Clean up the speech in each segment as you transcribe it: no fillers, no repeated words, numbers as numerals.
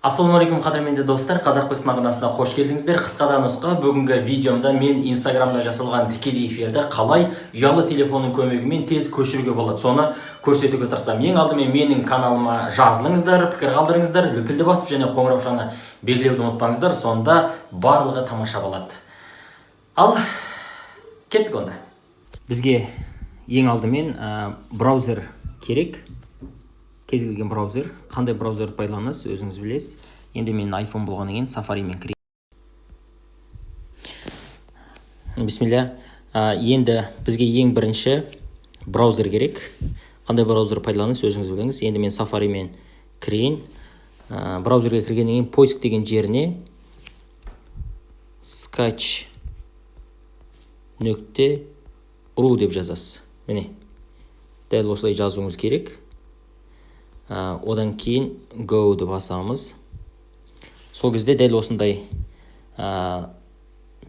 Ассалаумағалейкум қадірменді достар, қазақ білсін арнасына қош келдіңіздер. Қысқадан нұсқа, бүгінгі видеомда мен инстаграмда жасалған тікелей эфирді қалай ұялы телефонның көмегімен тез көшіруге болады, соны көрсетуге тырысамын. Ең алдымен менің каналыма жазылыңыздар, пікір қалдырыңыздар, лүпілді басып және қоңыраушаны белгілеуді ұмытпаңыздар, сонда барлығы тамаша болады. Ал кеттік онда. Бізге ең алдымен браузер керек. Кез келген браузер, қандай браузерді пайдаланасыз, өзіңіз білесіз. Енді мен iPhone болғаннан кейін Safari'мен кірейін. Бисмилля. Енді бізге ең бірінші браузер керек. Қандай браузер пайдаланасыз, өзіңіз біліңіз. Енді мен Safari'мен кірейін. Браузерге кіргеннен кейін поиск деген жеріне sketch.ru деп жазасыз. Міне, дәл осылай жазуыңыз керек. Одан кейін go-ды басамыз. Сол кезде дәл осындай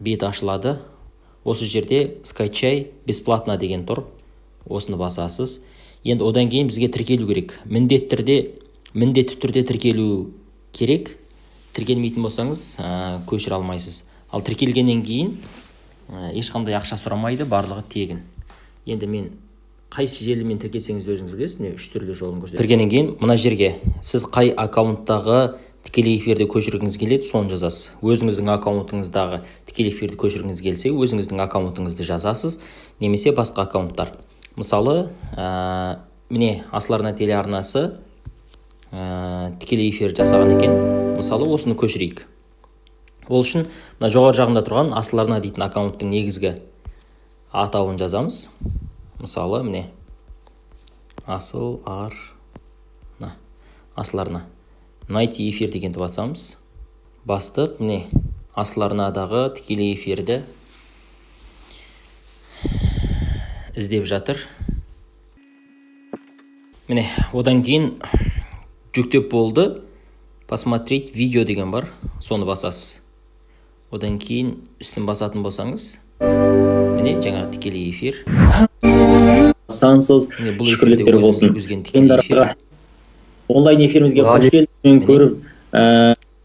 бет ашылады. Осы жерде скачай бесплатно деген тұр. Осыны басасыз. Енді одан кейін бізге тіркелу керек. Міндетті түрде тіркелу керек. Тіркелмейтін болсаңыз көшіре алмайсыз. Ал тіркелгеннен кейін ешқандай ақша сұрамайды, барлығы тегін. Енді мен қайсы желімен тіркелсеңіз өзіңіз білесіз, міне 3 түрлі жолын көрсетемін. Тіркелгеннен кейін мына жерге сіз қай аккаунттағы тікелей эфирді көшіргіңіз келеді, соны жазасыз. Өзіңіздің аккаунтыңыздағы тікелей эфирді көшіргіңіз келсе, өзіңіздің аккаунтыңызды жазасыз, немесе басқа аккаунттар. Мысалы, міне Асыл Арна телеарнасы тікелей эфир жасаған екен. Мысалы, осыны көшірейік. Ол үшін мына жоғары жағында тұрған Асыл Арна дейтін аккаунттың негізгі атауын жазамыз. Мысалы, міне, Асыл Арна. Найти эфир дегенді басамыз. Бастық, міне, Асыл Арнадағы тікелей эфирді іздеп жатыр. Міне, одан кейін жүктеп болды. Посмотреть видео деген бар, соны басасыз. Одан кейін үстін басатын болсаңыз, міне, жаңағы тікелей эфир. Сансыз шүкірліктер болсын. Онлайн эфирімізге қош келдіңіз. Көріп,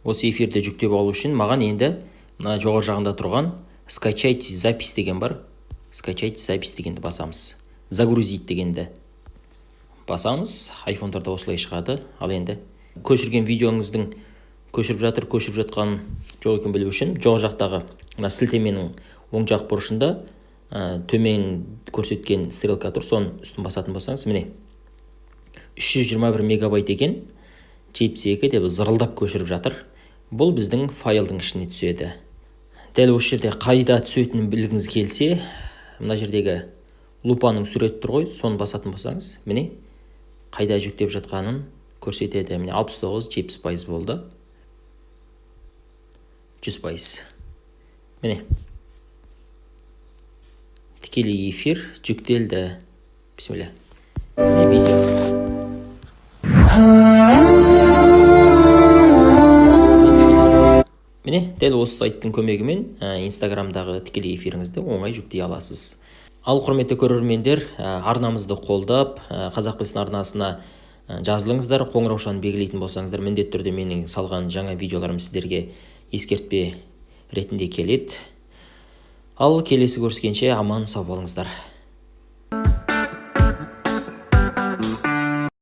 осы эфирді жүктеп алу үшін маған енді мына жоғары жағында тұрған скачать запись деген бар. Скачать запись дегенді басамыз. Загрузить дегенді басамыз. Айфондарда осылай шығады. Ал енді көшірген видеоңыздың көшіріп жатқан жоқ екенін білу үшін жоғары жақтағы мына сілтеменің оң жақ бұрышында төмен көрсеткен стрелка тұр, соны үстін басатын болсаңыз, міне 321 мегабайт екен, 72 деп зырылдап көшіріп жатыр. Бұл біздің файлдың ішіне түседі. Дәл осы жерде қайда түсетінін білгіңіз келсе, мына жердегі лупаның суреті тұр ғой, соны басатын болсаңыз, міне қайда жүктеп жатқанын көрсетеді. Міне 69-70% болды. 100%. Міне тікелей эфир жүктелді. Бисмилля. Міне видео. Міне, дәл осы сайттың көмегімен инстаграмдағы тікелей эфиріңізді оңай жүктей аласыз. Ал құрметті көрермендер, арнамызды қолдап, қазақ білсін арнасына жазылыңыздар, қоңыраушаны белгілейтін болсаңыздар, міндетті түрде менің салған жаңа видеоларым сіздерге ескертпе ретінде келеді. Ал келесі көріскенше аман сау болыңыздар.